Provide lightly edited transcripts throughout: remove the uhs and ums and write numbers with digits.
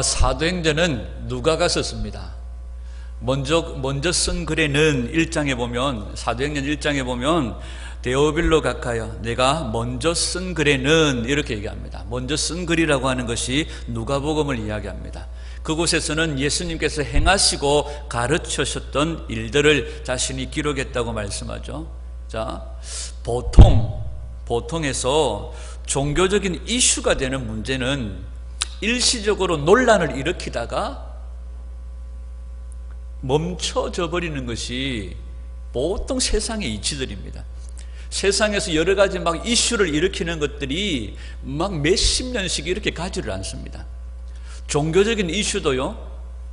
사도행전은 누가가 썼습니다. 먼저 쓴 글에는 1장에 보면, 사도행전 1장에 보면 데오빌로 각하여 내가 먼저 쓴 글에는 이렇게 얘기합니다. 먼저 쓴 글이라고 하는 것이 누가복음을 이야기합니다. 그곳에서는 예수님께서 행하시고 가르치셨던 일들을 자신이 기록했다고 말씀하죠. 자, 보통에서 종교적인 이슈가 되는 문제는 일시적으로 논란을 일으키다가 멈춰져 버리는 것이 보통 세상의 이치들입니다. 세상에서 여러 가지 막 이슈를 일으키는 것들이 막 몇십 년씩 이렇게 가지를 않습니다. 종교적인 이슈도요,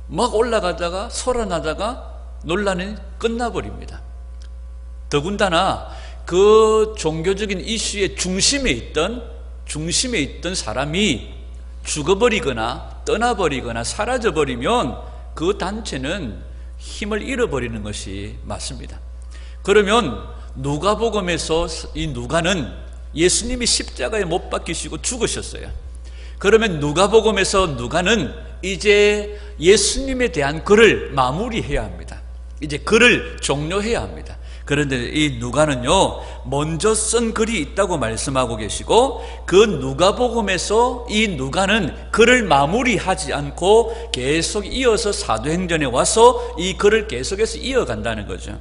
막 올라가다가 솟아나다가 논란이 끝나버립니다. 더군다나 그 종교적인 이슈의 중심에 있던 사람이 죽어버리거나 떠나버리거나 사라져버리면 그 단체는 힘을 잃어버리는 것이 맞습니다. 그러면 누가복음에서 이 누가는 예수님이 십자가에 못 박히시고 죽으셨어요. 그러면 누가복음에서 누가는 이제 예수님에 대한 글을 마무리해야 합니다. 이제 글을 종료해야 합니다. 그런데 이 누가는요, 먼저 쓴 글이 있다고 말씀하고 계시고, 그 누가복음에서 이 누가는 글을 마무리하지 않고 계속 이어서 사도행전에 와서 이 글을 계속해서 이어간다는 거죠.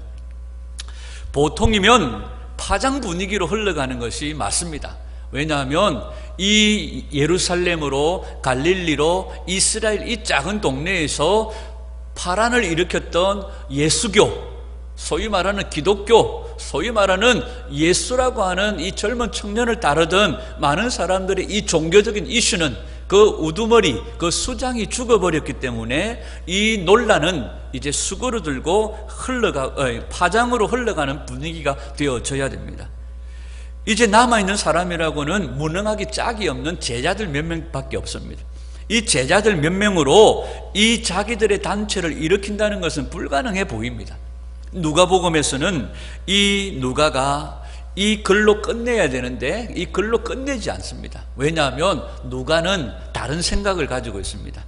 보통이면 파장 분위기로 흘러가는 것이 맞습니다. 왜냐하면 이 예루살렘으로 갈릴리로 이스라엘 이 작은 동네에서 파란을 일으켰던 예수교, 소위 말하는 기독교, 소위 말하는 예수라고 하는 이 젊은 청년을 따르던 많은 사람들의 이 종교적인 이슈는 그 우두머리, 그 수장이 죽어버렸기 때문에 이 논란은 이제 수그러들고 파장으로 흘러가는 분위기가 되어져야 됩니다. 이제 남아있는 사람이라고는 무능하기 짝이 없는 제자들 몇 명밖에 없습니다. 이 제자들 몇 명으로 이 자기들의 단체를 일으킨다는 것은 불가능해 보입니다. 누가복음에서는 이 누가가 이 글로 끝내야 되는데 이 글로 끝내지 않습니다. 왜냐하면 누가는 다른 생각을 가지고 있습니다.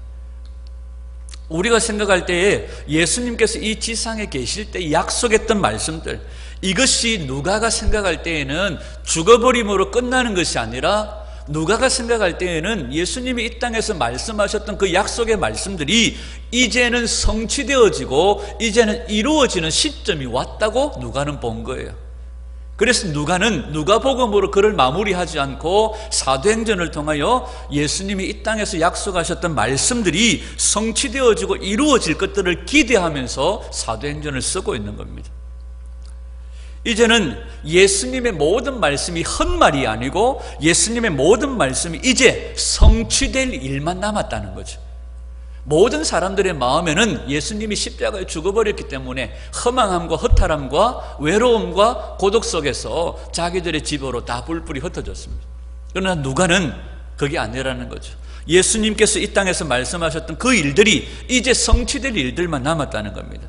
우리가 생각할 때에 예수님께서 이 지상에 계실 때 약속했던 말씀들, 이것이 누가가 생각할 때에는 죽어버림으로 끝나는 것이 아니라 누가가 생각할 때에는 예수님이 이 땅에서 말씀하셨던 그 약속의 말씀들이 이제는 성취되어지고 이제는 이루어지는 시점이 왔다고 누가는 본 거예요. 그래서 누가는 누가복음으로 글을 마무리하지 않고 사도행전을 통하여 예수님이 이 땅에서 약속하셨던 말씀들이 성취되어지고 이루어질 것들을 기대하면서 사도행전을 쓰고 있는 겁니다. 이제는 예수님의 모든 말씀이 헛말이 아니고 예수님의 모든 말씀이 이제 성취될 일만 남았다는 거죠. 모든 사람들의 마음에는 예수님이 십자가에 죽어버렸기 때문에 허망함과 허탈함과 외로움과 고독 속에서 자기들의 집으로 다 뿔뿔이 흩어졌습니다. 그러나 누가는 그게 아니라는 거죠. 예수님께서 이 땅에서 말씀하셨던 그 일들이 이제 성취될 일들만 남았다는 겁니다.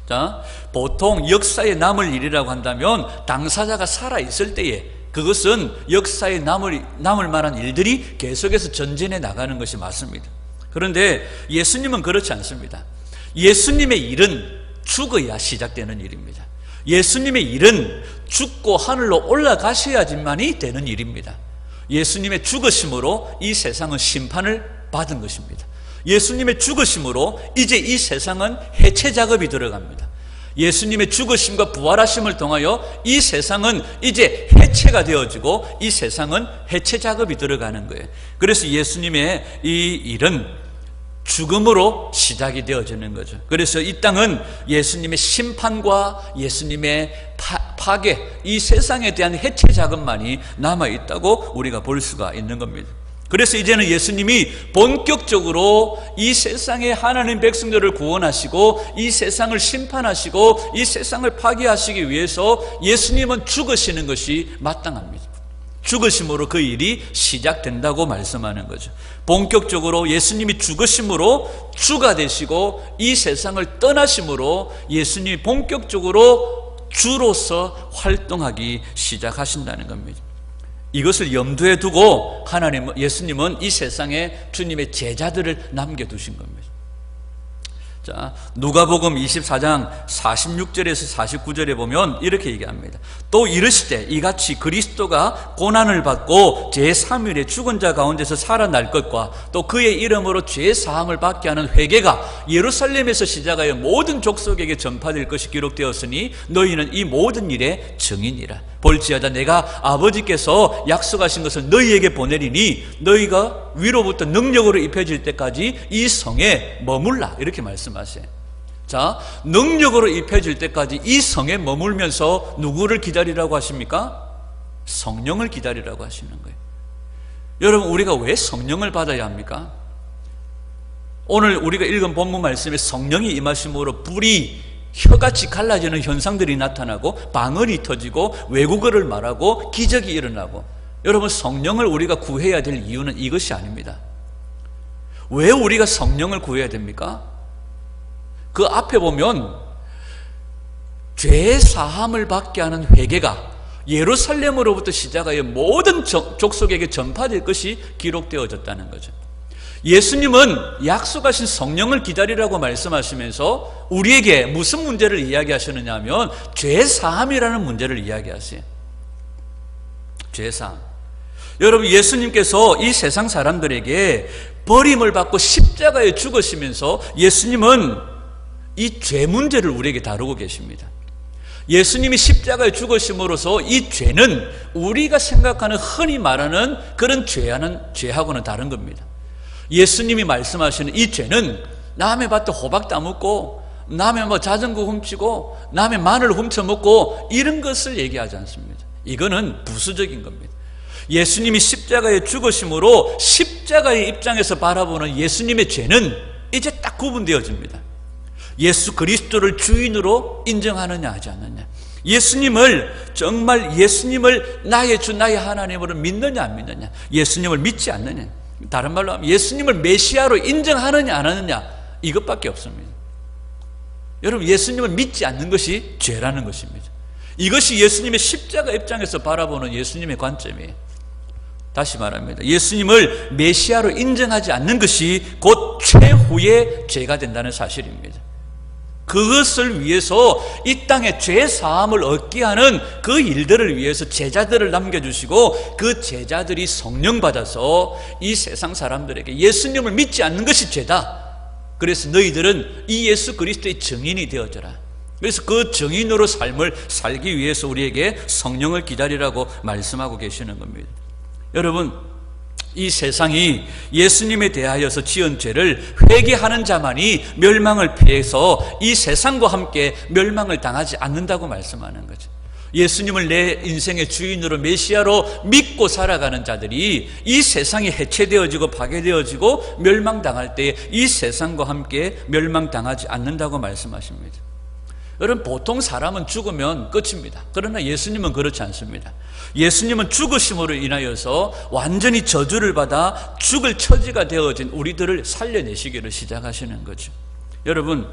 자, 보통 역사에 남을 일이라고 한다면 당사자가 살아있을 때에 그것은 역사에 남을 만한 일들이 계속해서 전진해 나가는 것이 맞습니다. 그런데 예수님은 그렇지 않습니다. 예수님의 일은 죽어야 시작되는 일입니다. 예수님의 일은 죽고 하늘로 올라가셔야지만이 되는 일입니다. 예수님의 죽으심으로 이 세상은 심판을 받은 것입니다. 예수님의 죽으심으로 이제 이 세상은 해체 작업이 들어갑니다. 예수님의 죽으심과 부활하심을 통하여 이 세상은 이제 해체가 되어지고 이 세상은 해체 작업이 들어가는 거예요. 그래서 예수님의 이 일은 죽음으로 시작이 되어지는 거죠. 그래서 이 땅은 예수님의 심판과 예수님의 파괴, 이 세상에 대한 해체 작업만이 남아있다고 우리가 볼 수가 있는 겁니다. 그래서 이제는 예수님이 본격적으로 이 세상의 하나님 백성들을 구원하시고 이 세상을 심판하시고 이 세상을 파괴하시기 위해서 예수님은 죽으시는 것이 마땅합니다. 죽으심으로 그 일이 시작된다고 말씀하는 거죠. 본격적으로 예수님이 죽으심으로 주가 되시고 이 세상을 떠나심으로 예수님이 본격적으로 주로서 활동하기 시작하신다는 겁니다. 이것을 염두에 두고 예수님은 이 세상에 주님의 제자들을 남겨두신 겁니다. 자, 누가복음 24장 46절에서 49절에 보면 이렇게 얘기합니다. 또 이르시되 이같이 그리스도가 고난을 받고 제3일에 죽은 자 가운데서 살아날 것과 또 그의 이름으로 죄 사함을 받게 하는 회개가 예루살렘에서 시작하여 모든 족속에게 전파될 것이 기록되었으니 너희는 이 모든 일의 증인이라. 볼지어다 내가 아버지께서 약속하신 것을 너희에게 보내리니 너희가 위로부터 능력으로 입혀질 때까지 이 성에 머물라. 이렇게 말씀하세요. 자, 능력으로 입혀질 때까지 이 성에 머물면서 누구를 기다리라고 하십니까? 성령을 기다리라고 하시는 거예요. 여러분, 우리가 왜 성령을 받아야 합니까? 오늘 우리가 읽은 본문 말씀에 성령이 임하심으로 불이 혀같이 갈라지는 현상들이 나타나고 방언이 터지고 외국어를 말하고 기적이 일어나고, 여러분, 성령을 우리가 구해야 될 이유는 이것이 아닙니다. 왜 우리가 성령을 구해야 됩니까? 그 앞에 보면 죄 사함을 받게 하는 회개가 예루살렘으로부터 시작하여 모든 족속에게 전파될 것이 기록되어졌다는 거죠. 예수님은 약속하신 성령을 기다리라고 말씀하시면서 우리에게 무슨 문제를 이야기하시느냐 하면 죄사함이라는 문제를 이야기하세요. 죄사함. 여러분, 예수님께서 이 세상 사람들에게 버림을 받고 십자가에 죽으시면서 예수님은 이 죄 문제를 우리에게 다루고 계십니다. 예수님이 십자가에 죽으심으로써 이 죄는 우리가 생각하는 흔히 말하는 그런 죄하고는 다른 겁니다. 예수님이 말씀하시는 이 죄는 남의 밭에 호박 따먹고 남의 자전거 훔치고 남의 마늘 훔쳐먹고 이런 것을 얘기하지 않습니다. 이거는 부수적인 겁니다. 예수님이 십자가에 죽으심으로 십자가의 입장에서 바라보는 예수님의 죄는 이제 딱 구분되어집니다. 예수 그리스도를 주인으로 인정하느냐 하지 않느냐, 예수님을 나의 주 나의 하나님으로 믿느냐 안 믿느냐, 예수님을 믿지 않느냐, 다른 말로 하면 예수님을 메시아로 인정하느냐 안 하느냐, 이것밖에 없습니다. 여러분, 예수님을 믿지 않는 것이 죄라는 것입니다. 이것이 예수님의 십자가 입장에서 바라보는 예수님의 관점이에요. 다시 말합니다. 예수님을 메시아로 인정하지 않는 것이 곧 최후의 죄가 된다는 사실입니다. 그것을 위해서 이 땅에 죄 사함을 얻게 하는 그 일들을 위해서 제자들을 남겨주시고 그 제자들이 성령 받아서 이 세상 사람들에게 예수님을 믿지 않는 것이 죄다, 그래서 너희들은 이 예수 그리스도의 증인이 되어져라. 그래서 그 증인으로 삶을 살기 위해서 우리에게 성령을 기다리라고 말씀하고 계시는 겁니다. 여러분, 이 세상이 예수님에 대하여서 지은 죄를 회개하는 자만이 멸망을 피해서 이 세상과 함께 멸망을 당하지 않는다고 말씀하는 거죠. 예수님을 내 인생의 주인으로 메시아로 믿고 살아가는 자들이 이 세상이 해체되어지고 파괴되어지고 멸망당할 때 이 세상과 함께 멸망당하지 않는다고 말씀하십니다. 여러분, 보통 사람은 죽으면 끝입니다. 그러나 예수님은 그렇지 않습니다. 예수님은 죽으심으로 인하여서 완전히 저주를 받아 죽을 처지가 되어진 우리들을 살려내시기를 시작하시는 거죠. 여러분,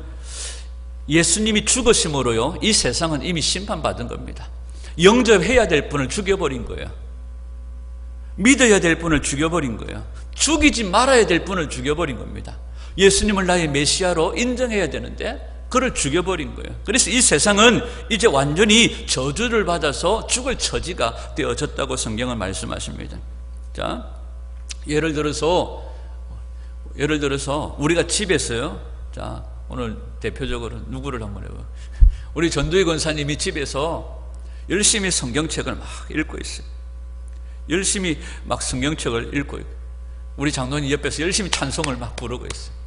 예수님이 죽으심으로요, 이 세상은 이미 심판받은 겁니다. 영접해야 될 분을 죽여버린 거예요. 믿어야 될 분을 죽여버린 거예요. 죽이지 말아야 될 분을 죽여버린 겁니다. 예수님을 나의 메시아로 인정해야 되는데 그를 죽여버린 거예요. 그래서 이 세상은 이제 완전히 저주를 받아서 죽을 처지가 되어졌다고 성경은 말씀하십니다. 자, 예를 들어서 우리가 집에서요, 자, 오늘 대표적으로 누구를 한번 해봐요. 우리 전두희 권사님이 집에서 열심히 성경책을 막 읽고 있어요. 열심히 막 성경책을 읽고 있고, 우리 장로님 옆에서 열심히 찬송을 막 부르고 있어요.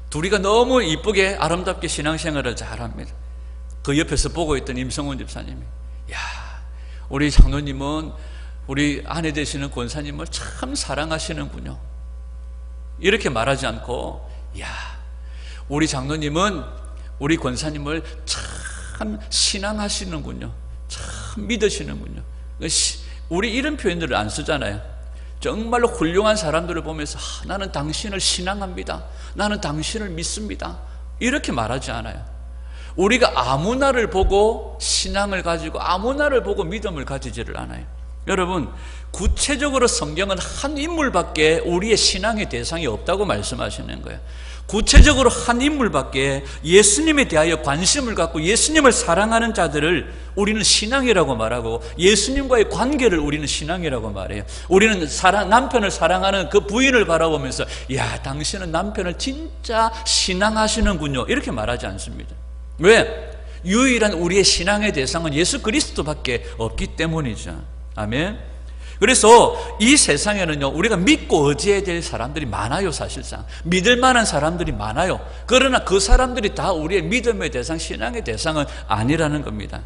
둘이가 너무 이쁘게 아름답게 신앙생활을 잘합니다. 그 옆에서 보고 있던 임성훈 집사님이, 야, 우리 장로님은 우리 아내 되시는 권사님을 참 사랑하시는군요. 이렇게 말하지 않고, 야, 우리 장로님은 우리 권사님을 참 신앙하시는군요. 참 믿으시는군요. 우리 이런 표현들을 안 쓰잖아요. 정말로 훌륭한 사람들을 보면서 나는 당신을 신앙합니다, 나는 당신을 믿습니다, 이렇게 말하지 않아요. 우리가 아무나를 보고 신앙을 가지고 아무나를 보고 믿음을 가지지를 않아요. 여러분, 구체적으로 성경은 한 인물밖에 우리의 신앙의 대상이 없다고 말씀하시는 거예요. 구체적으로 한 인물밖에 예수님에 대하여 관심을 갖고 예수님을 사랑하는 자들을 우리는 신앙이라고 말하고, 예수님과의 관계를 우리는 신앙이라고 말해요. 우리는 남편을 사랑하는 그 부인을 바라보면서, 야, 당신은 남편을 진짜 신앙하시는군요, 이렇게 말하지 않습니다. 왜? 유일한 우리의 신앙의 대상은 예수 그리스도밖에 없기 때문이죠. 아멘. 그래서 이 세상에는요, 우리가 믿고 의지해야 될 사람들이 많아요. 사실상 믿을 만한 사람들이 많아요. 그러나 그 사람들이 다 우리의 믿음의 대상, 신앙의 대상은 아니라는 겁니다.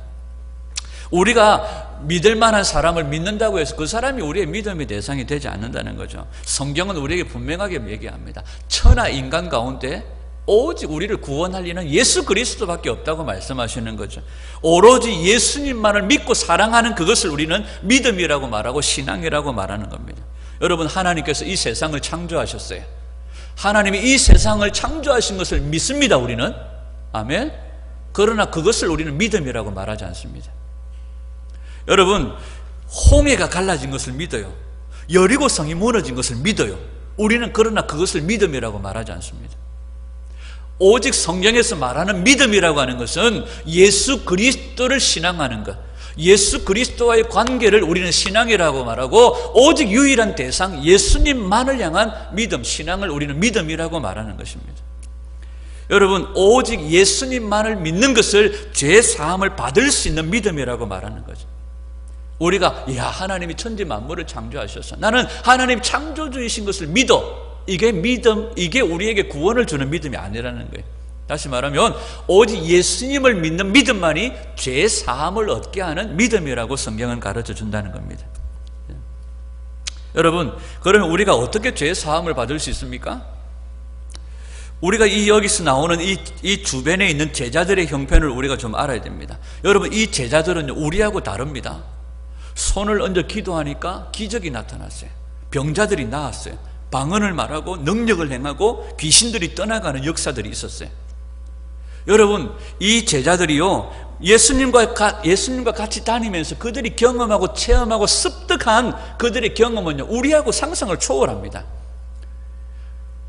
우리가 믿을 만한 사람을 믿는다고 해서 그 사람이 우리의 믿음의 대상이 되지 않는다는 거죠. 성경은 우리에게 분명하게 얘기합니다. 천하 인간 가운데 오직 우리를 구원할 이는 예수 그리스도밖에 없다고 말씀하시는 거죠. 오로지 예수님만을 믿고 사랑하는 그것을 우리는 믿음이라고 말하고 신앙이라고 말하는 겁니다. 여러분, 하나님께서 이 세상을 창조하셨어요. 하나님이 이 세상을 창조하신 것을 믿습니다, 우리는. 아멘. 그러나 그것을 우리는 믿음이라고 말하지 않습니다. 여러분, 홍해가 갈라진 것을 믿어요. 여리고성이 무너진 것을 믿어요. 우리는 그러나 그것을 믿음이라고 말하지 않습니다. 오직 성경에서 말하는 믿음이라고 하는 것은 예수 그리스도를 신앙하는 것, 예수 그리스도와의 관계를 우리는 신앙이라고 말하고, 오직 유일한 대상 예수님만을 향한 믿음, 신앙을 우리는 믿음이라고 말하는 것입니다. 여러분, 오직 예수님만을 믿는 것을 죄 사함을 받을 수 있는 믿음이라고 말하는 거죠. 우리가 하나님이 천지 만물을 창조하셔서 나는 하나님 창조주이신 것을 믿어, 이게 믿음, 이게 우리에게 구원을 주는 믿음이 아니라는 거예요. 다시 말하면 오직 예수님을 믿는 믿음만이 죄 사함을 얻게 하는 믿음이라고 성경은 가르쳐 준다는 겁니다. 여러분, 그러면 우리가 어떻게 죄 사함을 받을 수 있습니까? 우리가 여기서 나오는 이 주변에 있는 제자들의 형편을 우리가 좀 알아야 됩니다. 여러분, 이 제자들은 우리하고 다릅니다. 손을 얹어 기도하니까 기적이 나타났어요. 병자들이 나았어요. 방언을 말하고 능력을 행하고 귀신들이 떠나가는 역사들이 있었어요. 여러분, 이 제자들이요, 예수님과 같이 다니면서 그들이 경험하고 체험하고 습득한 그들의 경험은요, 우리하고 상상을 초월합니다.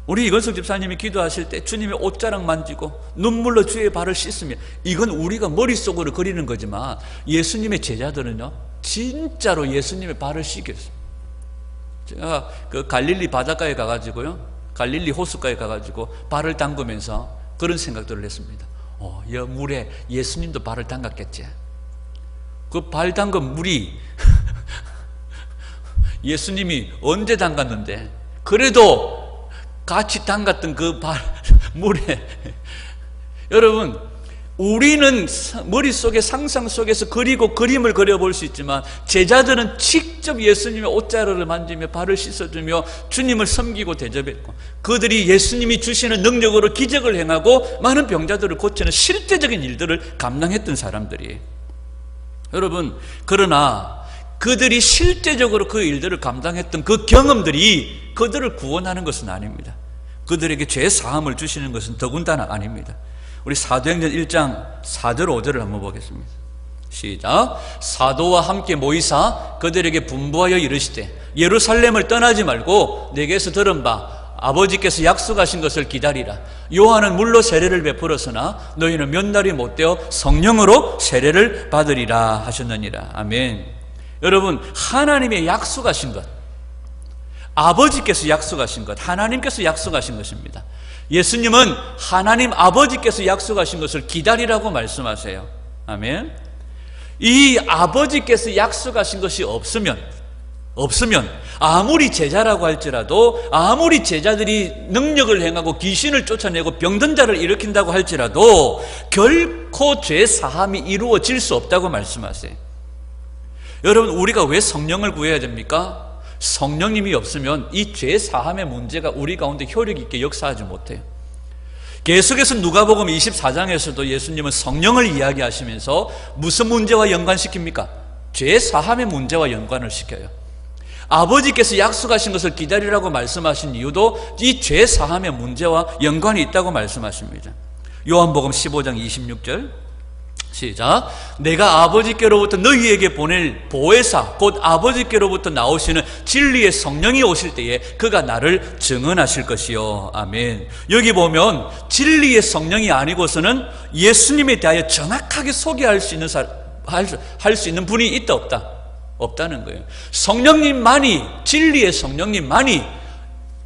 우리 이건석 집사님이 기도하실 때 주님의 옷자락 만지고 눈물로 주의 발을 씻으면, 이건 우리가 머릿속으로 그리는 거지만 예수님의 제자들은요, 진짜로 예수님의 발을 씻겼어요. 제가 그 갈릴리 바닷가에 가가지고요, 갈릴리 호숫가에 가가지고 발을 담그면서 그런 생각들을 했습니다. 이 물에 예수님도 발을 담갔겠지. 그 발 담근 물이 예수님이 언제 담갔는데, 그래도 같이 담갔던 그 물에 여러분, 우리는 머릿속에 상상 속에서 그리고 그림을 그려볼 수 있지만 제자들은 직접 예수님의 옷자락을 만지며 발을 씻어주며 주님을 섬기고 대접했고, 그들이 예수님이 주시는 능력으로 기적을 행하고 많은 병자들을 고치는 실제적인 일들을 감당했던 사람들이에요. 여러분, 그러나 그들이 실제적으로 그 일들을 감당했던 그 경험들이 그들을 구원하는 것은 아닙니다. 그들에게 죄 사함을 주시는 것은 더군다나 아닙니다. 우리 사도행전 1장 4절 5절을 한번 보겠습니다. 시작. 사도와 함께 모이사 그들에게 분부하여 이르시되, 예루살렘을 떠나지 말고 내게서 들은 바 아버지께서 약속하신 것을 기다리라. 요한은 물로 세례를 베풀었으나 너희는 몇 날이 못되어 성령으로 세례를 받으리라 하셨느니라. 아멘. 여러분, 하나님의 약속하신 것, 아버지께서 약속하신 것, 하나님께서 약속하신 것입니다. 예수님은 하나님 아버지께서 약속하신 것을 기다리라고 말씀하세요. 아멘. 이 아버지께서 약속하신 것이 없으면 아무리 제자라고 할지라도, 아무리 제자들이 능력을 행하고 귀신을 쫓아내고 병든 자를 일으킨다고 할지라도 결코 죄 사함이 이루어질 수 없다고 말씀하세요. 여러분, 우리가 왜 성령을 구해야 됩니까? 성령님이 없으면 이 죄 사함의 문제가 우리 가운데 효력 있게 역사하지 못해요. 계속해서 누가복음 24장에서도 예수님은 성령을 이야기하시면서 무슨 문제와 연관시킵니까? 죄 사함의 문제와 연관을 시켜요. 아버지께서 약속하신 것을 기다리라고 말씀하신 이유도 이 죄 사함의 문제와 연관이 있다고 말씀하십니다. 요한복음 15장 26절 시작. 내가 아버지께로부터 너희에게 보낼 보혜사 곧 아버지께로부터 나오시는 진리의 성령이 오실 때에 그가 나를 증언하실 것이요. 아멘. 여기 보면 진리의 성령이 아니고서는 예수님에 대하여 정확하게 소개할 수 있는 할 수 있는 분이 있다 없다? 없다는 거예요. 성령님만이, 진리의 성령님만이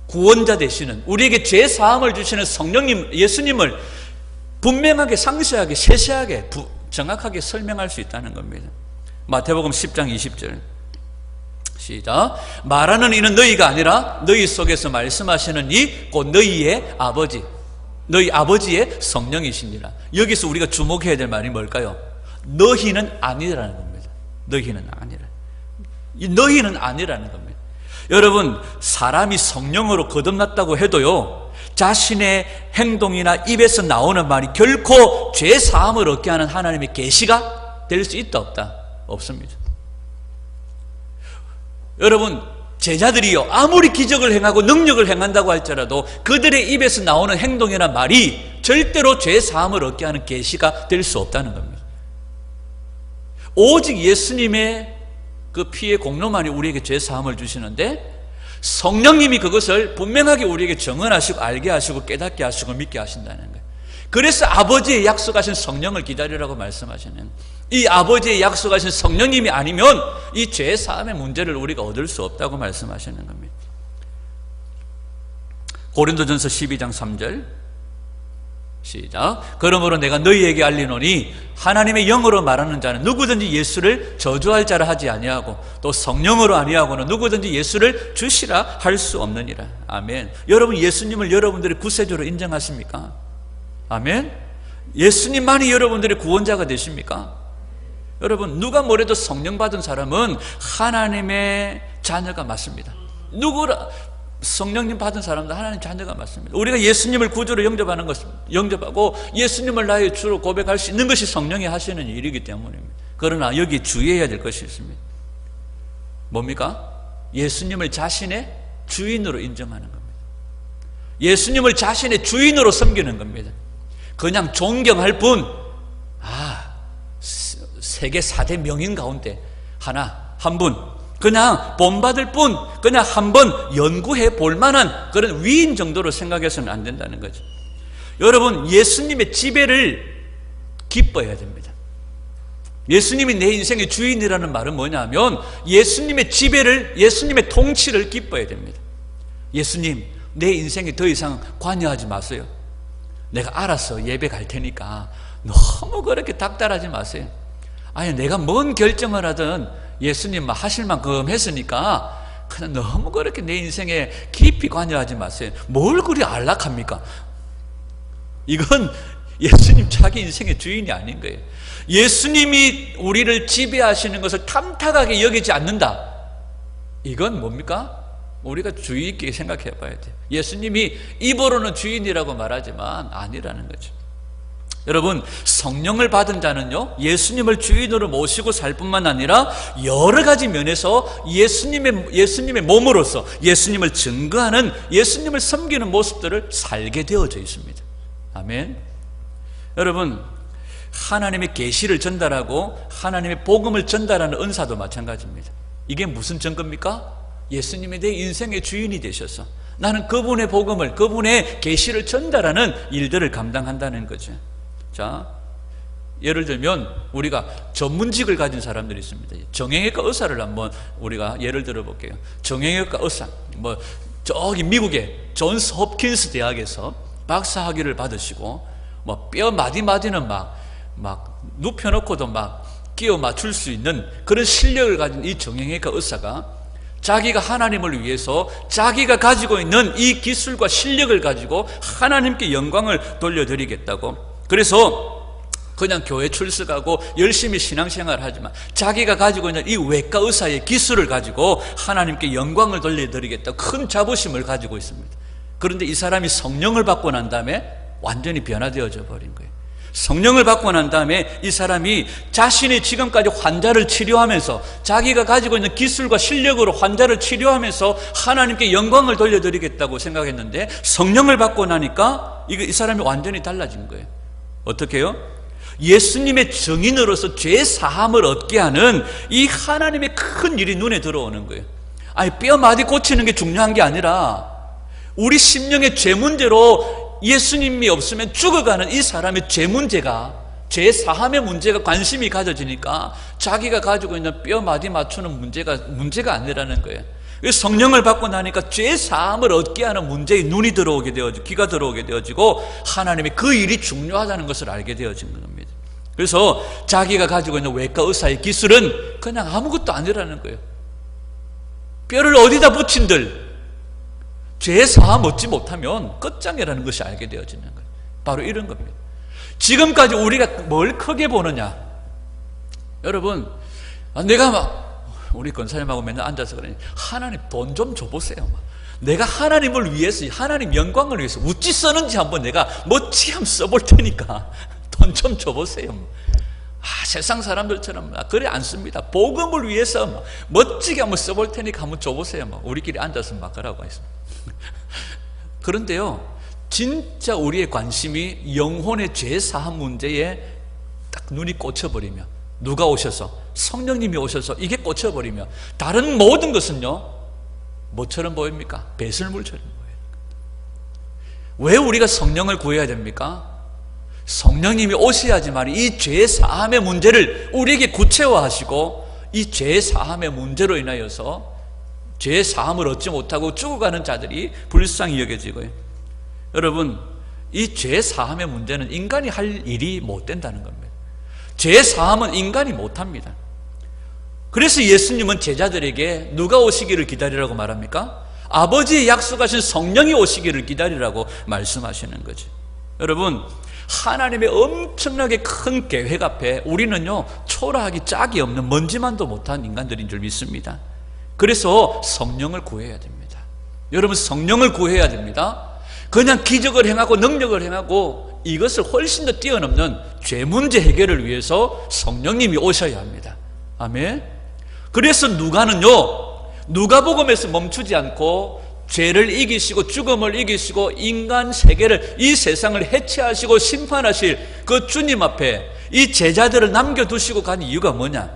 구원자 되시는, 우리에게 죄 사함을 주시는 성령님 예수님을 분명하게, 상세하게, 세세하게, 정확하게 설명할 수 있다는 겁니다. 마태복음 10장 20절 시작. 말하는 이는 너희가 아니라 너희 속에서 말씀하시는 이 곧 너희의 아버지, 너희 아버지의 성령이시니라. 여기서 우리가 주목해야 될 말이 뭘까요? 너희는 아니라는 겁니다. 너희는 아니라. 이 너희는 아니라는 겁니다. 여러분, 사람이 성령으로 거듭났다고 해도요, 자신의 행동이나 입에서 나오는 말이 결코 죄 사함을 얻게 하는 하나님의 계시가 될 수 있다 없다? 없습니다. 여러분, 제자들이요, 아무리 기적을 행하고 능력을 행한다고 할지라도 그들의 입에서 나오는 행동이나 말이 절대로 죄 사함을 얻게 하는 계시가 될 수 없다는 겁니다. 오직 예수님의 그 피의 공로만이 우리에게 죄 사함을 주시는데, 성령님이 그것을 분명하게 우리에게 정언하시고 알게 하시고 깨닫게 하시고 믿게 하신다는 거예요. 그래서 아버지의 약속하신 성령을 기다리라고 말씀하시는, 이 아버지의 약속하신 성령님이 아니면 이 죄 사함의 문제를 우리가 얻을 수 없다고 말씀하시는 겁니다. 고린도전서 12장 3절 시작. 그러므로 내가 너희에게 알리노니 하나님의 영으로 말하는 자는 누구든지 예수를 저주할 자라 하지 아니하고 또 성령으로 아니하고는 누구든지 예수를 주시라 할 수 없느니라. 아멘. 여러분, 예수님을 여러분들의 구세주로 인정하십니까? 아멘. 예수님만이 여러분들의 구원자가 되십니까? 여러분, 누가 뭐래도 성령 받은 사람은 하나님의 자녀가 맞습니다. 누구라 성령님 받은 사람도 하나님 자녀가 맞습니다. 우리가 예수님을 구주로 영접하고 예수님을 나의 주로 고백할 수 있는 것이 성령이 하시는 일이기 때문입니다. 그러나 여기 주의해야 될 것이 있습니다. 뭡니까? 예수님을 자신의 주인으로 인정하는 겁니다. 예수님을 자신의 주인으로 섬기는 겁니다. 그냥 존경할 뿐, 세계 4대 명인 가운데 한 분, 그냥 본받을 뿐, 그냥 한번 연구해 볼 만한 그런 위인 정도로 생각해서는 안 된다는 거죠. 여러분, 예수님의 지배를 기뻐해야 됩니다. 예수님이 내 인생의 주인이라는 말은 뭐냐면 예수님의 지배를, 예수님의 통치를 기뻐해야 됩니다. 예수님, 내 인생에 더 이상 관여하지 마세요. 내가 알아서 예배 갈 테니까 너무 그렇게 닥달하지 마세요. 아니, 내가 뭔 결정을 하든 예수님 하실 만큼 했으니까 그냥 너무 그렇게 내 인생에 깊이 관여하지 마세요. 뭘 그리 안락합니까? 이건 예수님 자기 인생의 주인이 아닌 거예요. 예수님이 우리를 지배하시는 것을 탐탁하게 여기지 않는다. 이건 뭡니까? 우리가 주의 있게 생각해 봐야 돼요. 예수님이 입으로는 주인이라고 말하지만 아니라는 거죠. 여러분, 성령을 받은 자는요, 예수님을 주인으로 모시고 살 뿐만 아니라 여러 가지 면에서 예수님의 몸으로서 예수님을 증거하는, 예수님을 섬기는 모습들을 살게 되어져 있습니다. 아멘. 여러분, 하나님의 계시를 전달하고 하나님의 복음을 전달하는 은사도 마찬가지입니다. 이게 무슨 증거입니까? 예수님이 내 인생의 주인이 되셔서 나는 그분의 복음을, 그분의 계시를 전달하는 일들을 감당한다는 거죠. 자, 예를 들면 우리가 전문직을 가진 사람들이 있습니다. 정형외과 의사를 한번 우리가 예를 들어 볼게요. 정형외과 의사, 저기 미국의 존스 홉킨스 대학에서 박사학위를 받으시고 뼈 마디마디는 막 눕혀놓고도 막 끼워 맞출 수 있는 그런 실력을 가진 이 정형외과 의사가 자기가 하나님을 위해서 자기가 가지고 있는 이 기술과 실력을 가지고 하나님께 영광을 돌려드리겠다고, 그래서 그냥 교회 출석하고 열심히 신앙생활을 하지만 자기가 가지고 있는 이 외과 의사의 기술을 가지고 하나님께 영광을 돌려드리겠다고 큰 자부심을 가지고 있습니다. 그런데 이 사람이 성령을 받고 난 다음에 완전히 변화되어져 버린 거예요. 성령을 받고 난 다음에 이 사람이 자신이 지금까지 환자를 치료하면서 자기가 가지고 있는 기술과 실력으로 환자를 치료하면서 하나님께 영광을 돌려드리겠다고 생각했는데 성령을 받고 나니까 이 사람이 완전히 달라진 거예요. 어떻게 해요? 예수님의 증인으로서 죄 사함을 얻게 하는 이 하나님의 큰 일이 눈에 들어오는 거예요. 아니, 뼈 마디 고치는 게 중요한 게 아니라 우리 심령의 죄 문제로 예수님이 없으면 죽어가는 이 사람의 죄 문제가, 죄 사함의 문제가 관심이 가져지니까 자기가 가지고 있는 뼈 마디 맞추는 문제가 아니라는 거예요. 성령을 받고 나니까 죄 사함을 얻게 하는 문제에 눈이 들어오게 되어지고 귀가 들어오게 되어지고 하나님의 그 일이 중요하다는 것을 알게 되어진 겁니다. 그래서 자기가 가지고 있는 외과 의사의 기술은 그냥 아무것도 아니라는 거예요. 뼈를 어디다 붙인들 죄 사함 얻지 못하면 끝장이라는 것이 알게 되어지는 거예요. 바로 이런 겁니다. 지금까지 우리가 뭘 크게 보느냐? 여러분, 내가 막 우리 권사님하고 맨날 앉아서 그러니 하나님 돈 좀 줘보세요. 내가 하나님을 위해서, 하나님 영광을 위해서 어찌 쓰는지 한번 내가 멋지게 한번 써볼 테니까 돈 좀 줘보세요. 세상 사람들처럼 그래 안 씁니다. 복음을 위해서 멋지게 한번 써볼 테니까 한번 줘보세요. 우리끼리 앉아서 막 그러고 있습니다. 그런데요, 진짜 우리의 관심이 영혼의 죄 사함 문제에 딱 눈이 꽂혀버리면, 누가 오셔서, 성령님이 오셔서 이게 꽂혀버리면 다른 모든 것은요 뭐처럼 보입니까? 배설물처럼 보여요. 왜 우리가 성령을 구해야 됩니까? 성령님이 오셔야지만 이 죄 사함의 문제를 우리에게 구체화하시고 이 죄 사함의 문제로 인하여서 죄 사함을 얻지 못하고 죽어가는 자들이 불쌍히 여겨지고요. 여러분, 이 죄 사함의 문제는 인간이 할 일이 못 된다는 겁니다. 죄 사함은 인간이 못합니다. 그래서 예수님은 제자들에게 누가 오시기를 기다리라고 말합니까? 아버지의 약속하신 성령이 오시기를 기다리라고 말씀하시는 거지. 여러분, 하나님의 엄청나게 큰 계획 앞에 우리는요 초라하기 짝이 없는 먼지만도 못한 인간들인 줄 믿습니다. 그래서 성령을 구해야 됩니다. 여러분, 성령을 구해야 됩니다. 그냥 기적을 행하고 능력을 행하고 이것을 훨씬 더 뛰어넘는 죄 문제 해결을 위해서 성령님이 오셔야 합니다. 아멘. 그래서 누가복음에서 멈추지 않고 죄를 이기시고 죽음을 이기시고 인간 세계를, 이 세상을 해체하시고 심판하실 그 주님 앞에 이 제자들을 남겨두시고 간 이유가 뭐냐?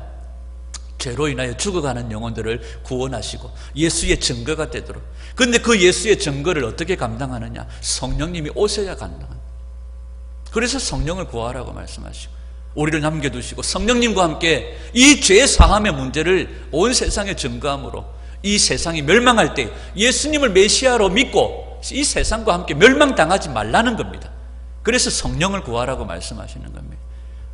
죄로 인하여 죽어가는 영혼들을 구원하시고 예수의 증거가 되도록. 그런데 그 예수의 증거를 어떻게 감당하느냐? 성령님이 오셔야 감당합니다. 그래서 성령을 구하라고 말씀하시고 우리를 남겨두시고 성령님과 함께 이 죄 사함의 문제를 온 세상에 증거함으로 이 세상이 멸망할 때 예수님을 메시아로 믿고 이 세상과 함께 멸망당하지 말라는 겁니다. 그래서 성령을 구하라고 말씀하시는 겁니다.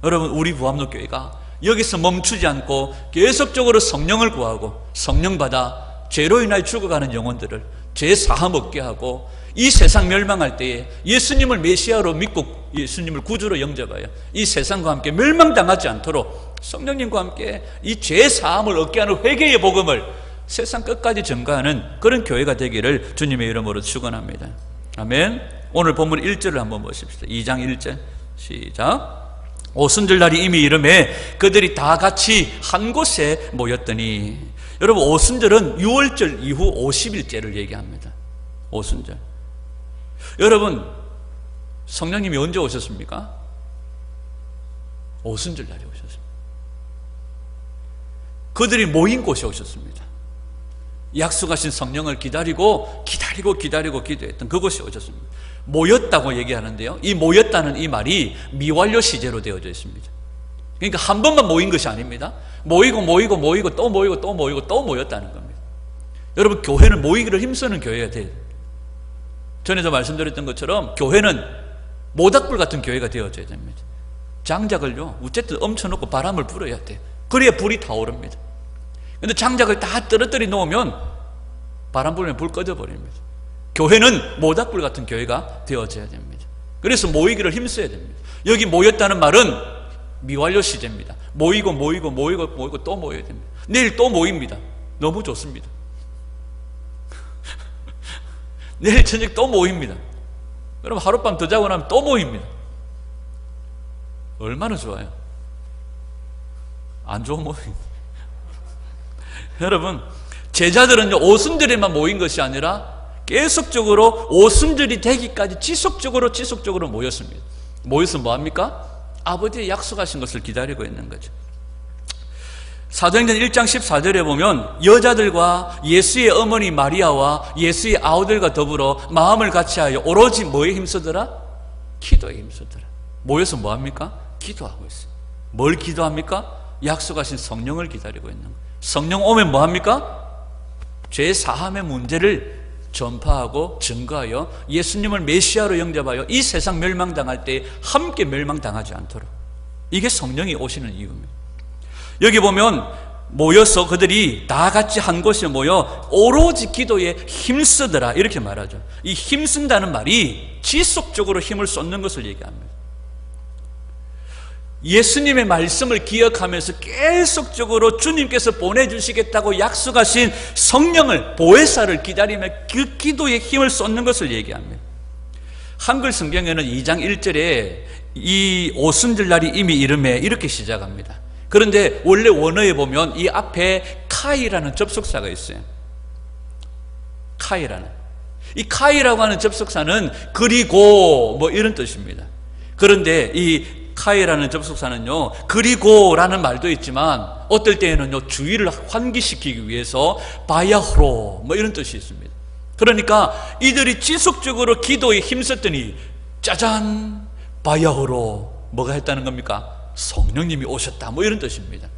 여러분, 우리 부암로교회가 여기서 멈추지 않고 계속적으로 성령을 구하고 성령 받아 죄로 인하여 죽어가는 영혼들을 죄 사함 얻게 하고 이 세상 멸망할 때에 예수님을 메시아로 믿고 예수님을 구주로 영접하여 이 세상과 함께 멸망당하지 않도록 성령님과 함께 이 죄 사함을 얻게 하는 회개의 복음을 세상 끝까지 전가하는 그런 교회가 되기를 주님의 이름으로 축원합니다. 아멘. 오늘 본문 1절을 한번 보십시다. 2장 1절 시작. 오순절날이 이미 이름에 그들이 다 같이 한 곳에 모였더니, 여러분, 오순절은 6월절 이후 50일째를 얘기합니다. 오순절. 여러분, 성령님이 언제 오셨습니까? 오순절날에 오셨습니다. 그들이 모인 곳에 오셨습니다. 약속하신 성령을 기다리고 기도했던 그곳이 오셨습니다. 모였다고 얘기하는데요, 이 모였다는 이 말이 미완료 시제로 되어져 있습니다. 그러니까 한 번만 모인 것이 아닙니다. 모이고 또 모였다는 겁니다. 여러분, 교회는 모이기를 힘쓰는 교회가 돼요. 전에도 말씀드렸던 것처럼 교회는 모닥불 같은 교회가 되어져야 됩니다. 장작을요 어쨌든 얹혀놓고 바람을 불어야 돼. 그래야 불이 타오릅니다. 근데 장작을 다 떨어뜨려 놓으면 바람 불면 불 꺼져버립니다. 교회는 모닥불 같은 교회가 되어져야 됩니다. 그래서 모이기를 힘써야 됩니다. 여기 모였다는 말은 미완료 시제입니다. 모이고 또 모여야 됩니다. 내일 또 모입니다. 너무 좋습니다. 내일 저녁 또 모입니다. 그럼 하룻밤 더 자고 나면 또 모입니다. 얼마나 좋아요. 안 좋은 모임. 여러분, 제자들은요 오순절에만 모인 것이 아니라 계속적으로 오순절이 되기까지 지속적으로 모였습니다. 모여서 뭐합니까? 아버지의 약속하신 것을 기다리고 있는 거죠. 사도행전 1장 14절에 보면 여자들과 예수의 어머니 마리아와 예수의 아우들과 더불어 마음을 같이하여 오로지 뭐에 힘쓰더라? 기도에 힘쓰더라. 모여서 뭐합니까? 기도하고 있어요. 뭘 기도합니까? 약속하신 성령을 기다리고 있는 거예요. 성령 오면 뭐합니까? 죄 사함의 문제를 전파하고 증거하여 예수님을 메시아로 영접하여 이 세상 멸망당할 때 함께 멸망당하지 않도록, 이게 성령이 오시는 이유입니다. 여기 보면 모여서 그들이 다 같이 한 곳에 모여 오로지 기도에 힘쓰더라 이렇게 말하죠. 이 힘쓴다는 말이 지속적으로 힘을 쏟는 것을 얘기합니다. 예수님의 말씀을 기억하면서 계속적으로 주님께서 보내주시겠다고 약속하신 성령을, 보혜사를 기다리며 그 기도에 힘을 쏟는 것을 얘기합니다. 한글 성경에는 2장 1절에 이 오순절날이 이미 이름에 이렇게 시작합니다. 그런데 원래 원어에 보면 이 앞에 카이라는 접속사가 있어요. 카이라는. 이 카이라고 하는 접속사는 그리고 뭐 이런 뜻입니다. 그런데 이 카이라는 접속사는요, 그리고라는 말도 있지만 어떨 때에는요, 주의를 환기시키기 위해서 바야흐로 뭐 이런 뜻이 있습니다. 그러니까 이들이 지속적으로 기도에 힘썼더니 짜잔, 바야흐로 뭐가 했다는 겁니까? 성령님이 오셨다 뭐 이런 뜻입니다.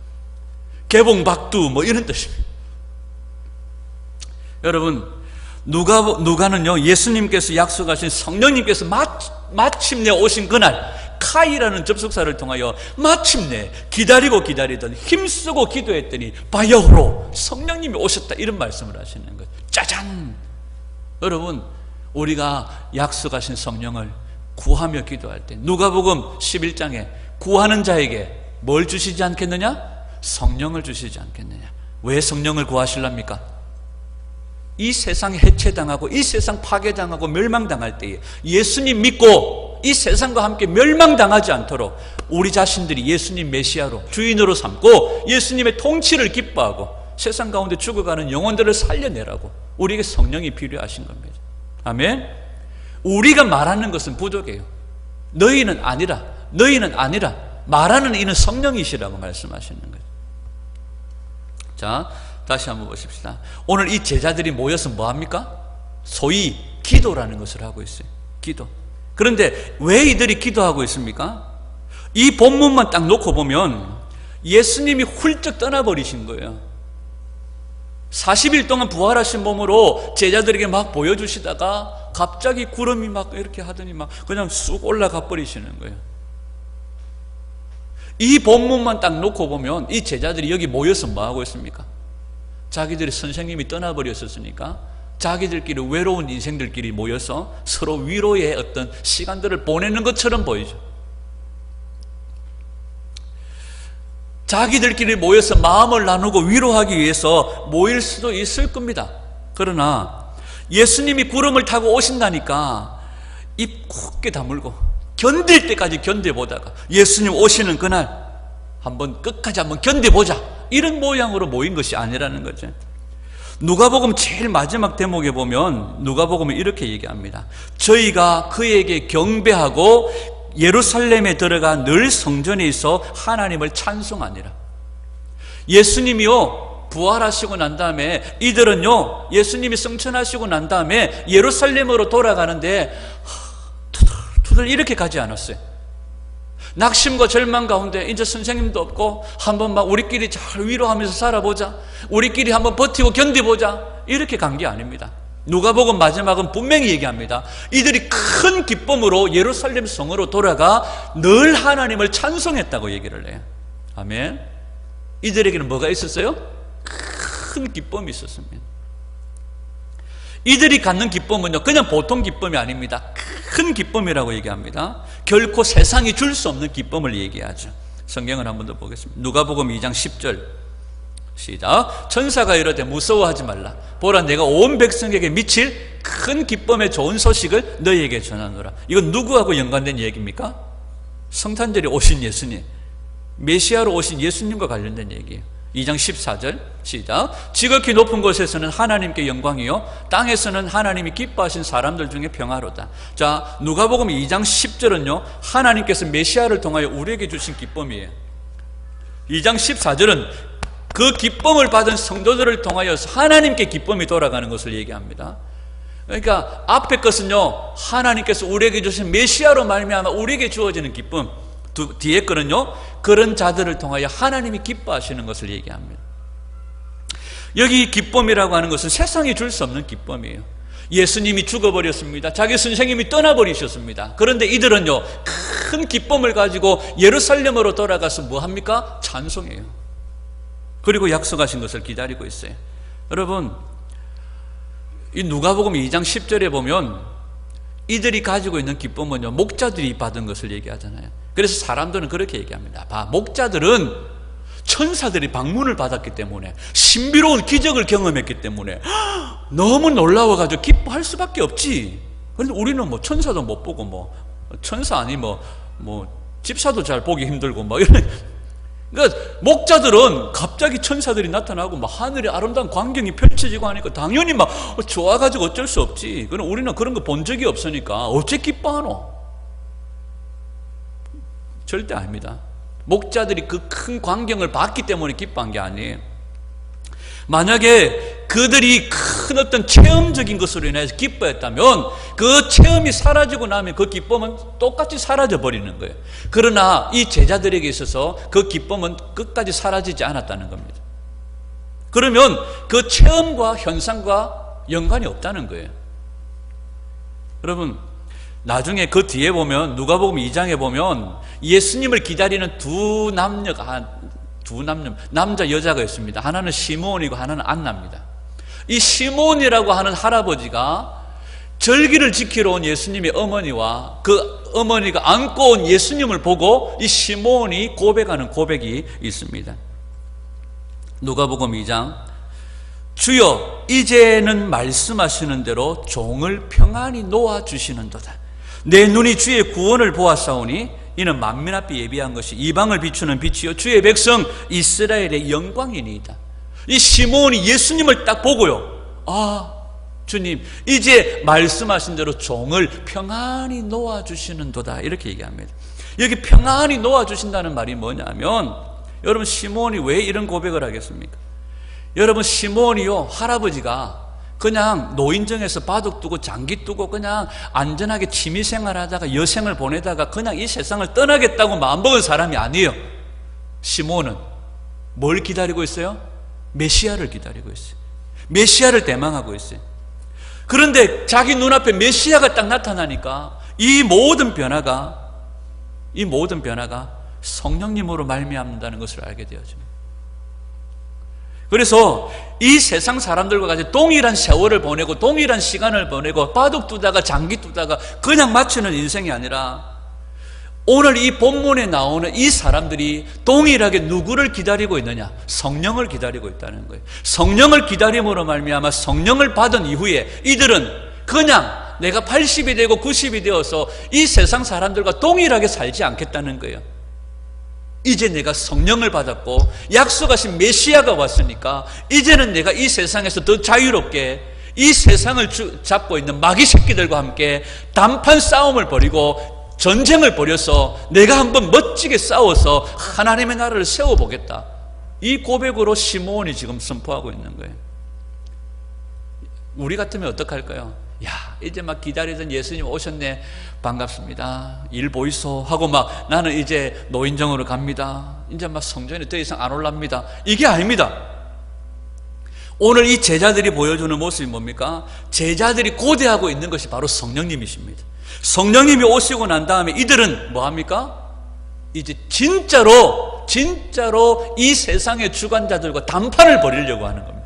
개봉박두 뭐 이런 뜻입니다. 여러분, 누가는요, 예수님께서 약속하신 성령님께서 마침내 오신 그날 카이라는 접속사를 통하여 마침내 기다리던 힘쓰고 기도했더니 바야흐로 성령님이 오셨다 이런 말씀을 하시는 거예요. 짜잔! 여러분, 우리가 약속하신 성령을 구하며 기도할 때 누가복음 11장에 구하는 자에게 뭘 주시지 않겠느냐? 성령을 주시지 않겠느냐? 왜 성령을 구하실랍니까? 이 세상에 해체당하고 이 세상 파괴당하고 멸망당할 때에 예수님 믿고 이 세상과 함께 멸망당하지 않도록 우리 자신들이 예수님 메시아로 주인으로 삼고 예수님의 통치를 기뻐하고 세상 가운데 죽어가는 영혼들을 살려내라고 우리에게 성령이 필요하신 겁니다. 아멘. 우리가 말하는 것은 부족해요. 너희는 아니라 말하는 이는 성령이시라고 말씀하시는 거예요. 자, 다시 한번 보십시다. 오늘 이 제자들이 모여서 뭐합니까? 소위 기도라는 것을 하고 있어요. 기도. 그런데 왜 이들이 기도하고 있습니까? 이 본문만 딱 놓고 보면 예수님이 훌쩍 떠나버리신 거예요. 40일 동안 부활하신 몸으로 제자들에게 막 보여주시다가 갑자기 구름이 막 이렇게 하더니 막 그냥 쑥 올라가 버리시는 거예요. 이 본문만 딱 놓고 보면 이 제자들이 여기 모여서 뭐 하고 있습니까? 자기들이 선생님이 떠나버렸었으니까 자기들끼리 외로운 인생들끼리 모여서 서로 위로의 어떤 시간들을 보내는 것처럼 보이죠. 자기들끼리 모여서 마음을 나누고 위로하기 위해서 모일 수도 있을 겁니다. 그러나 예수님이 구름을 타고 오신다니까 입 굳게 다물고 견딜 때까지 견뎌보다가 예수님 오시는 그날 끝까지 한번 견뎌보자 이런 모양으로 모인 것이 아니라는 거죠. 누가복음 제일 마지막 대목에 보면 누가복음은 이렇게 얘기합니다. 저희가 그에게 경배하고 예루살렘에 들어가 늘 성전에 있어 하나님을 찬송하니라. 예수님이요 부활하시고 난 다음에 이들은요 예수님이 승천하시고 난 다음에 예루살렘으로 돌아가는데 투덜투덜 이렇게 가지 않았어요. 낙심과 절망 가운데 이제 선생님도 없고 한번 막 우리끼리 잘 위로하면서 살아보자, 우리끼리 한번 버티고 견디보자 이렇게 간 게 아닙니다. 누가복음 마지막은 분명히 얘기합니다. 이들이 큰 기쁨으로 예루살렘 성으로 돌아가 늘 하나님을 찬송했다고 얘기를 해요. 아멘. 이들에게는 뭐가 있었어요? 큰 기쁨이 있었습니다. 이들이 갖는 기쁨은요 그냥 보통 기쁨이 아닙니다. 큰 기쁨이라고 얘기합니다. 결코 세상이 줄 수 없는 기쁨을 얘기하죠. 성경을 한 번 더 보겠습니다. 누가복음 2장 10절 시작. 천사가 이르되 무서워하지 말라. 보라 내가 온 백성에게 미칠 큰 기쁨의 좋은 소식을 너희에게 전하노라. 이건 누구하고 연관된 얘기입니까? 성탄절에 오신 예수님, 메시아로 오신 예수님과 관련된 얘기예요. 2장 14절 시작. 지극히 높은 곳에서는 하나님께 영광이요 땅에서는 하나님이 기뻐하신 사람들 중에 평화로다. 자, 누가복음 2장 10절은요 하나님께서 메시아를 통하여 우리에게 주신 기쁨이에요. 2장 14절은 그 기쁨을 받은 성도들을 통하여 하나님께 기쁨이 돌아가는 것을 얘기합니다. 그러니까 앞에 것은요 하나님께서 우리에게 주신 메시아로 말미암아 우리에게 주어지는 기쁨, 뒤에 거는요 그런 자들을 통하여 하나님이 기뻐하시는 것을 얘기합니다. 여기 기쁨이라고 하는 것은 세상이 줄 수 없는 기쁨이에요. 예수님이 죽어버렸습니다. 자기 선생님이 떠나버리셨습니다. 그런데 이들은요 큰 기쁨을 가지고 예루살렘으로 돌아가서 뭐합니까? 찬송해요. 그리고 약속하신 것을 기다리고 있어요. 여러분, 이 누가복음 2장 10절에 보면 이들이 가지고 있는 기쁨은요 목자들이 받은 것을 얘기하잖아요. 그래서 사람들은 그렇게 얘기합니다. 목자들은 천사들이 방문을 받았기 때문에, 신비로운 기적을 경험했기 때문에 너무 놀라워가지고 기뻐할 수밖에 없지. 그런데 우리는 뭐 천사도 못 보고 뭐 천사 아니 뭐 집사도 잘 보기 힘들고 뭐 이런. 그러니까 목자들은 갑자기 천사들이 나타나고 막 하늘에 아름다운 광경이 펼쳐지고 하니까 당연히 막 좋아가지고 어쩔 수 없지. 그럼 우리는 그런 거 본 적이 없으니까 어째 기뻐하노? 절대 아닙니다. 목자들이 그 큰 광경을 봤기 때문에 기뻐한 게 아니에요. 만약에 그들이 큰 어떤 체험적인 것으로 인해서 기뻐했다면 그 체험이 사라지고 나면 그 기쁨은 똑같이 사라져 버리는 거예요. 그러나 이 제자들에게 있어서 그 기쁨은 끝까지 사라지지 않았다는 겁니다. 그러면 그 체험과 현상과 연관이 없다는 거예요. 여러분, 나중에 그 뒤에 보면 누가복음 2장에 보면 예수님을 기다리는 두 남자 여자가 있습니다. 하나는 시므온이고 하나는 안나입니다. 이 시므온이라고 하는 할아버지가 절기를 지키러 온 예수님의 어머니와 그 어머니가 안고 온 예수님을 보고 이 시므온이 고백하는 고백이 있습니다. 누가복음 2장, 주여 이제는 말씀하시는 대로 종을 평안히 놓아주시는도다. 내 눈이 주의 구원을 보았사오니 이는 만민 앞에 예비한 것이 이방을 비추는 빛이요 주의 백성 이스라엘의 영광이니이다. 이 시므온이 예수님을 딱 보고요, 아 주님 이제 말씀하신 대로 종을 평안히 놓아주시는도다, 이렇게 얘기합니다. 여기 평안히 놓아주신다는 말이 뭐냐면, 여러분 시므온이 왜 이런 고백을 하겠습니까? 여러분 시므온이요 할아버지가 그냥 노인정에서 바둑 두고 장기 두고 그냥 안전하게 취미생활하다가 여생을 보내다가 그냥 이 세상을 떠나겠다고 마음먹은 사람이 아니에요. 시므온은 뭘 기다리고 있어요? 메시아를 기다리고 있어요. 메시아를 대망하고 있어요. 그런데 자기 눈앞에 메시아가 딱 나타나니까 이 모든 변화가 성령님으로 말미암는다는 것을 알게 되어집니다. 그래서 이 세상 사람들과 같이 동일한 세월을 보내고 동일한 시간을 보내고 바둑 두다가 장기 두다가 그냥 마치는 인생이 아니라, 오늘 이 본문에 나오는 이 사람들이 동일하게 누구를 기다리고 있느냐? 성령을 기다리고 있다는 거예요. 성령을 기다림으로 말미암아 성령을 받은 이후에 이들은 그냥 내가 80이 되고 90이 되어서 이 세상 사람들과 동일하게 살지 않겠다는 거예요. 이제 내가 성령을 받았고 약속하신 메시아가 왔으니까 이제는 내가 이 세상에서 더 자유롭게 이 세상을 잡고 있는 마귀 새끼들과 함께 단판 싸움을 벌이고 전쟁을 벌여서 내가 한번 멋지게 싸워서 하나님의 나라를 세워보겠다. 이 고백으로 시므온이 지금 선포하고 있는 거예요. 우리 같으면 어떡할까요? 야, 이제 막 기다리던 예수님 오셨네, 반갑습니다, 일 보이소 하고 막 나는 이제 노인정으로 갑니다, 이제 막 성전에 더 이상 안 올랍니다. 이게 아닙니다. 오늘 이 제자들이 보여주는 모습이 뭡니까? 제자들이 고대하고 있는 것이 바로 성령님이십니다. 성령님이 오시고 난 다음에 이들은 뭐합니까? 이제 진짜로 이 세상의 주관자들과 담판을 벌이려고 하는 겁니다.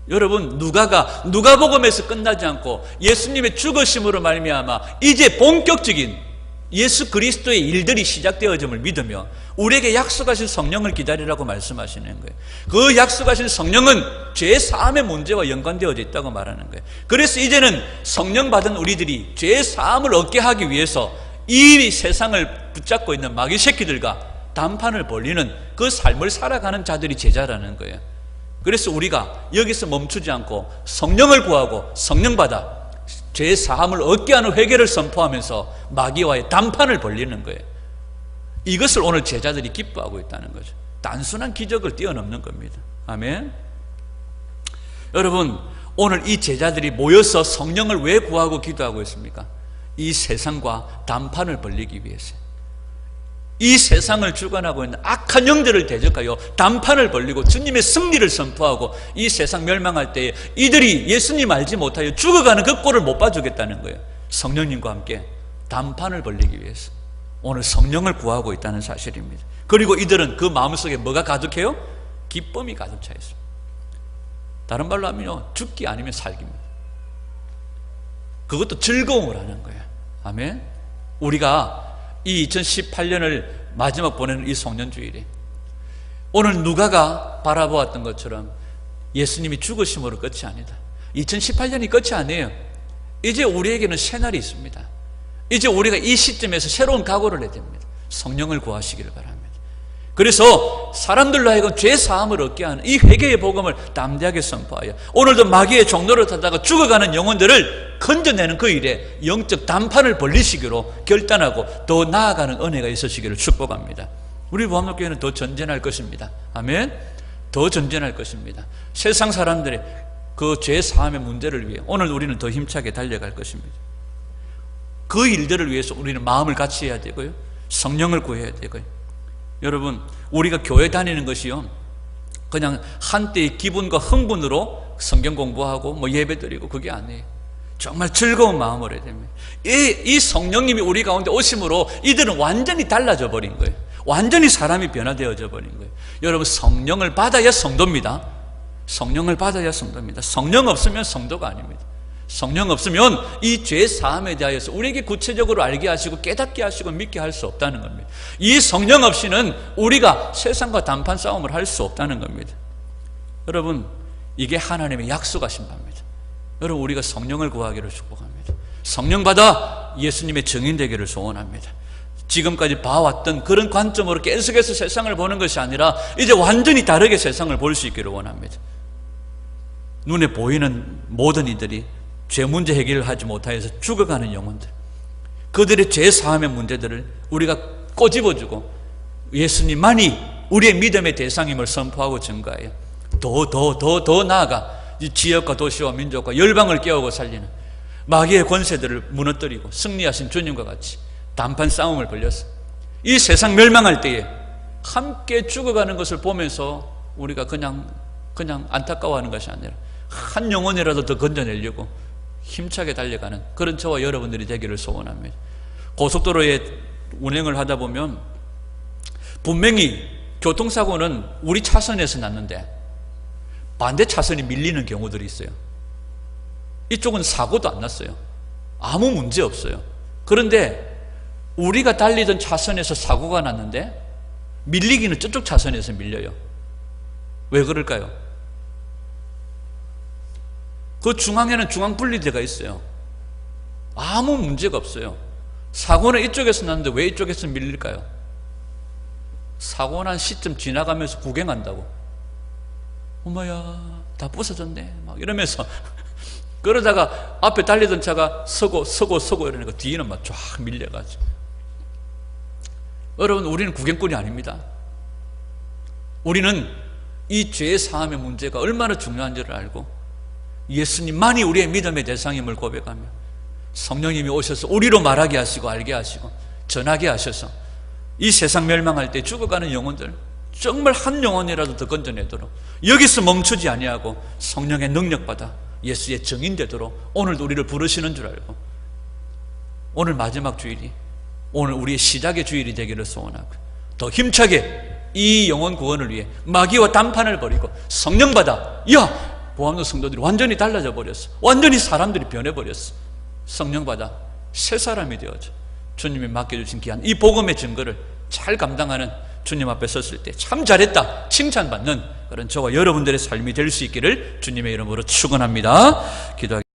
여러분, 누가복음에서 끝나지 않고 예수님의 죽으심으로 말미암아 이제 본격적인 예수 그리스도의 일들이 시작되어짐을 믿으며 우리에게 약속하신 성령을 기다리라고 말씀하시는 거예요. 그 약속하신 성령은 죄 사함의 문제와 연관되어져 있다고 말하는 거예요. 그래서 이제는 성령 받은 우리들이 죄 사함을 얻게 하기 위해서 이 세상을 붙잡고 있는 마귀 새끼들과 담판을 벌이는 그 삶을 살아가는 자들이 제자라는 거예요. 그래서 우리가 여기서 멈추지 않고 성령을 구하고 성령 받아 죄 사함을 얻게 하는 회개를 선포하면서 마귀와의 단판을 벌리는 거예요. 이것을 오늘 제자들이 기뻐하고 있다는 거죠. 단순한 기적을 뛰어넘는 겁니다. 아멘. 여러분, 오늘 이 제자들이 모여서 성령을 왜 구하고 기도하고 있습니까? 이 세상과 단판을 벌리기 위해서요. 이 세상을 주관하고 있는 악한 영들을 대적하여 단판을 벌리고 주님의 승리를 선포하고 이 세상 멸망할 때에 이들이 예수님 알지 못하여 죽어가는 그 꼴을 못 봐주겠다는 거예요. 성령님과 함께 단판을 벌리기 위해서 오늘 성령을 구하고 있다는 사실입니다. 그리고 이들은 그 마음속에 뭐가 가득해요? 기쁨이 가득 차 있습니다. 다른 말로 하면요, 죽기 아니면 살기입니다. 그것도 즐거움을 하는 거예요. 아멘. 우리가 이 2018년을 마지막 보내는 이 송년주일에 오늘 누가가 바라보았던 것처럼 예수님이 죽으심으로 끝이 아니다. 2018년이 끝이 아니에요. 이제 우리에게는 새날이 있습니다. 이제 우리가 이 시점에서 새로운 각오를 해야 됩니다. 성령을 구하시기를 바랍니다. 그래서 사람들로 하여금 죄 사함을 얻게 하는 이 회개의 복음을 담대하게 선포하여 오늘도 마귀의 종로를 타다가 죽어가는 영혼들을 건져내는 그 일에 영적 단판을 벌리시기로 결단하고 더 나아가는 은혜가 있으시기를 축복합니다. 우리 부암동교회는 더 전진할 것입니다. 아멘. 더 전진할 것입니다. 세상 사람들의 그 죄 사함의 문제를 위해 오늘 우리는 더 힘차게 달려갈 것입니다. 그 일들을 위해서 우리는 마음을 같이 해야 되고요, 성령을 구해야 되고요. 여러분, 우리가 교회 다니는 것이요, 그냥 한때의 기분과 흥분으로 성경 공부하고 뭐 예배 드리고 그게 아니에요. 정말 즐거운 마음으로 해야 됩니다. 이 성령님이 우리 가운데 오심으로 이들은 완전히 달라져 버린 거예요. 완전히 사람이 변화되어져 버린 거예요. 여러분, 성령을 받아야 성도입니다. 성령을 받아야 성도입니다. 성령 없으면 성도가 아닙니다. 성령 없으면 이 죄 사함에 대하여서 우리에게 구체적으로 알게 하시고 깨닫게 하시고 믿게 할 수 없다는 겁니다. 이 성령 없이는 우리가 세상과 단판 싸움을 할 수 없다는 겁니다. 여러분, 이게 하나님의 약속하신 바입니다. 여러분, 우리가 성령을 구하기를 축복합니다. 성령 받아 예수님의 증인 되기를 소원합니다. 지금까지 봐왔던 그런 관점으로 계속해서 세상을 보는 것이 아니라 이제 완전히 다르게 세상을 볼 수 있기를 원합니다. 눈에 보이는 모든 이들이 죄 문제 해결을 하지 못하여서 죽어가는 영혼들, 그들의 죄 사함의 문제들을 우리가 꼬집어주고 예수님만이 우리의 믿음의 대상임을 선포하고 증거해요. 더 나아가 이 지역과 도시와 민족과 열방을 깨우고 살리는 마귀의 권세들을 무너뜨리고 승리하신 주님과 같이 단판 싸움을 벌려서 이 세상 멸망할 때에 함께 죽어가는 것을 보면서 우리가 그냥 안타까워하는 것이 아니라 한 영혼이라도 더 건져내려고 힘차게 달려가는 그런 저와 여러분들이 되기를 소원합니다. 고속도로에 운행을 하다 보면 분명히 교통사고는 우리 차선에서 났는데 반대 차선이 밀리는 경우들이 있어요. 이쪽은 사고도 안 났어요. 아무 문제 없어요. 그런데 우리가 달리던 차선에서 사고가 났는데 밀리기는 저쪽 차선에서 밀려요. 왜 그럴까요? 그 중앙에는 중앙분리대가 있어요. 아무 문제가 없어요. 사고는 이쪽에서 났는데 왜 이쪽에서 밀릴까요? 사고 난 시점 지나가면서 구경한다고. 어머야, 다 부서졌네 막 이러면서 그러다가 앞에 달리던 차가 서고 이러니까 뒤에는 막 쫙 밀려가지고. 여러분, 우리는 구경꾼이 아닙니다. 우리는 이 죄 사함의 문제가 얼마나 중요한지를 알고 예수님만이 우리의 믿음의 대상임을 고백하며 성령님이 오셔서 우리로 말하게 하시고 알게 하시고 전하게 하셔서 이 세상 멸망할 때 죽어가는 영혼들 정말 한 영혼이라도 더 건져내도록 여기서 멈추지 아니하고 성령의 능력받아 예수의 증인되도록 오늘도 우리를 부르시는 줄 알고 오늘 마지막 주일이 오늘 우리의 시작의 주일이 되기를 소원하고 더 힘차게 이 영혼 구원을 위해 마귀와 단판을 벌이고 성령 받아 보암동 성도들이 완전히 달라져 버렸어. 완전히 사람들이 변해버렸어. 성령 받아 새 사람이 되어져 주님이 맡겨주신 귀한 이 복음의 증거를 잘 감당하는 주님 앞에 섰을 때 참 잘했다 칭찬받는 그런 저와 여러분들의 삶이 될 수 있기를 주님의 이름으로 축원합니다. 기도하겠습니다.